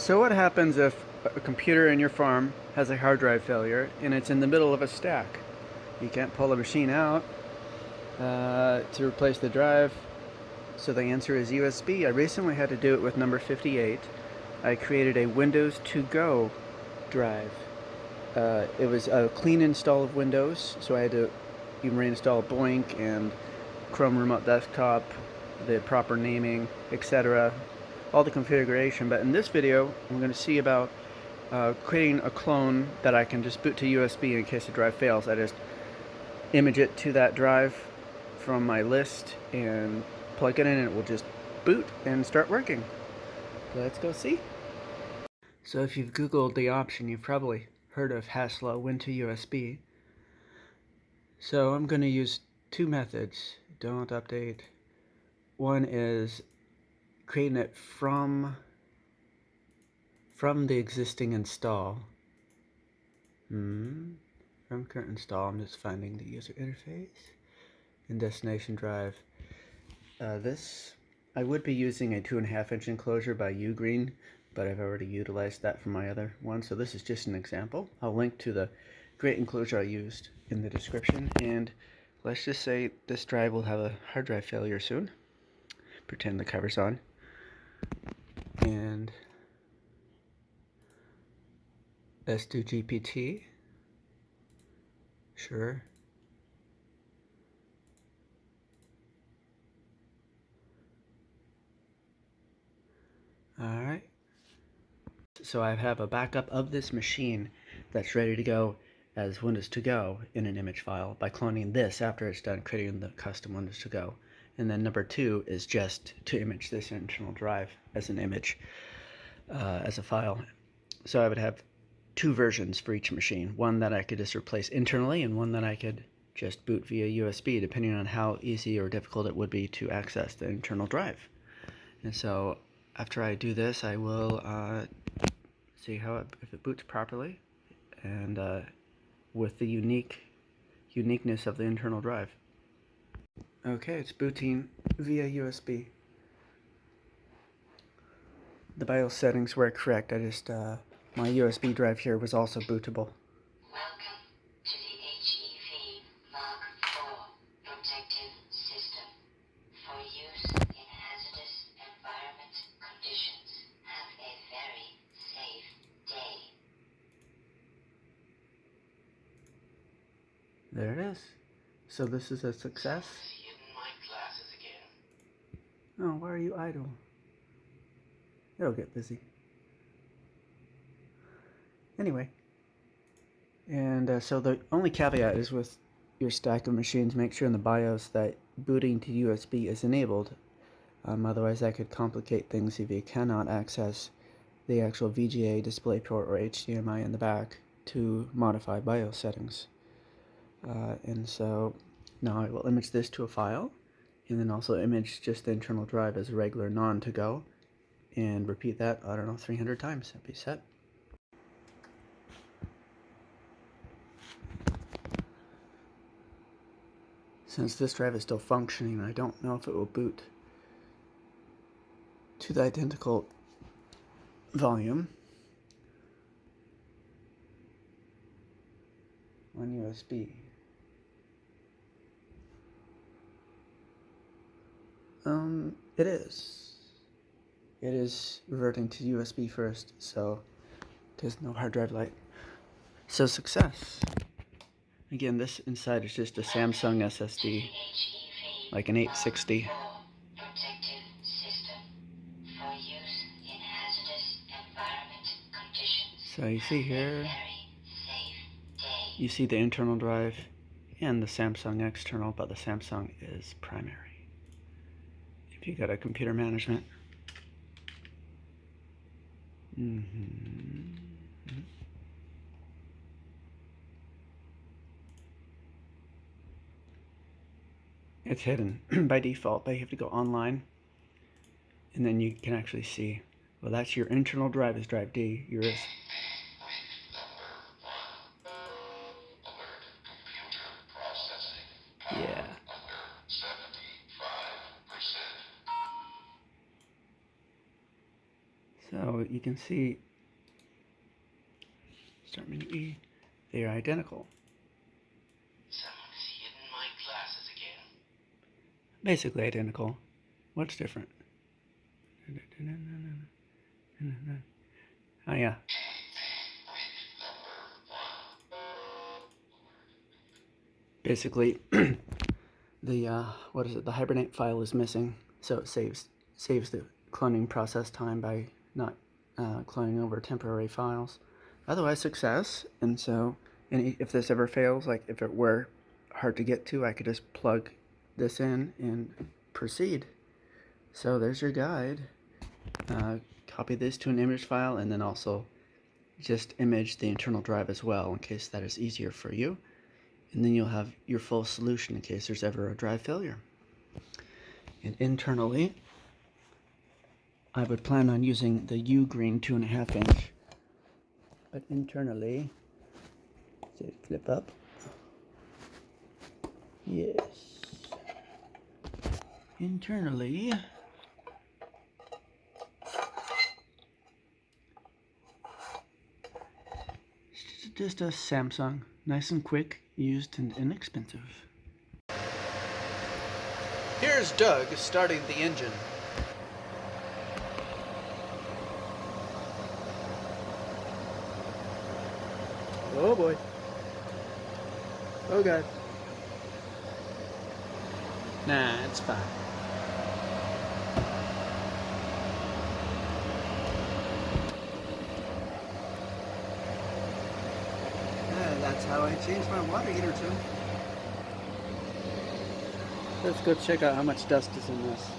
So what happens if a computer in your farm has a hard drive failure and it's in the middle of a stack? You can't pull the machine out to replace the drive, so the answer is USB. I recently had to do it with number 58. I created a Windows to Go drive. It was a clean install of Windows, so I had to even reinstall BOINC and Chrome Remote Desktop, the proper naming, etc. All the configuration. But in this video, I'm going to see about creating a clone that I can just boot to USB in case the drive fails. I just image it to that drive from my list and plug it in, and it will just boot and start working. So let's go see. So if you've Googled the option, you've probably heard of Hasleo Win2USB. So I'm going to use two methods. Don't update. One is creating it from the existing install. From current install, I'm just finding the user interface and destination drive. This, I would be using a 2.5-inch enclosure by Ugreen, but I've already utilized that for my other one, so this is just an example. I'll link to the great enclosure I used in the description, and let's just say this drive will have a hard drive failure soon. Pretend the cover's on. And let's do GPT. Sure. Alright. So I have a backup of this machine that's ready to go as Windows to Go in an image file by cloning this after it's done creating the custom Windows to Go. And then number 2 is just to image this internal drive as an image, as a file. So I would have two versions for each machine. One that I could just replace internally, and one that I could just boot via USB, depending on how easy or difficult it would be to access the internal drive. And so after I do this, I will see if it boots properly and with the uniqueness of the internal drive. Okay, it's booting via USB. The BIOS settings were correct. I just my USB drive here was also bootable. Welcome to the HEV Mark IV protective system for use in hazardous environment conditions. Have a very safe day. There it is. So this is a success. My glasses again. Oh, why are you idle? It'll get busy. Anyway, and so the only caveat is with your stack of machines, make sure in the BIOS that booting to USB is enabled. Otherwise that could complicate things if you cannot access the actual VGA DisplayPort or HDMI in the back to modify BIOS settings. And so now I will image this to a file, and then also image just the internal drive as a regular non-to-go, and repeat that, I don't know, 300 times. That'd be set. Since this drive is still functioning, I don't know if it will boot to the identical volume on USB. It is. It is reverting to USB first, so there's no hard drive light. So success. Again, this inside is just a Samsung SSD, like an 860. Protective system for use in hazardous environment conditions. So you see here, Very safe day. you see the internal drive and the Samsung external, but the Samsung is primary. If you got a computer management. It's hidden by default, but you have to go online, and then you can actually see, well, that's your internal drive is drive D. Yours. Yeah. So you can see, start menu E, they are identical. Someone's hidden my glasses again. Basically identical. What's different? Oh yeah. Basically, the what is it? The Hibernate file is missing, so it saves the cloning process time by not cloning over temporary files. Otherwise, success. And so, if this ever fails, like if it were hard to get to, I could just plug this in and proceed. So there's your guide. Copy this to an image file, and then also just image the internal drive as well, in case that is easier for you. And then you'll have your full solution in case there's ever a drive failure. And internally, I would plan on using the Ugreen 2.5 inch. But internally, does it flip up? Yes. Internally, just a Samsung, nice and quick, used and inexpensive. Here's Doug starting the engine. Oh boy. Oh god. Nah, it's fine. That's how I change my water heater too. Let's go check out how much dust is in this.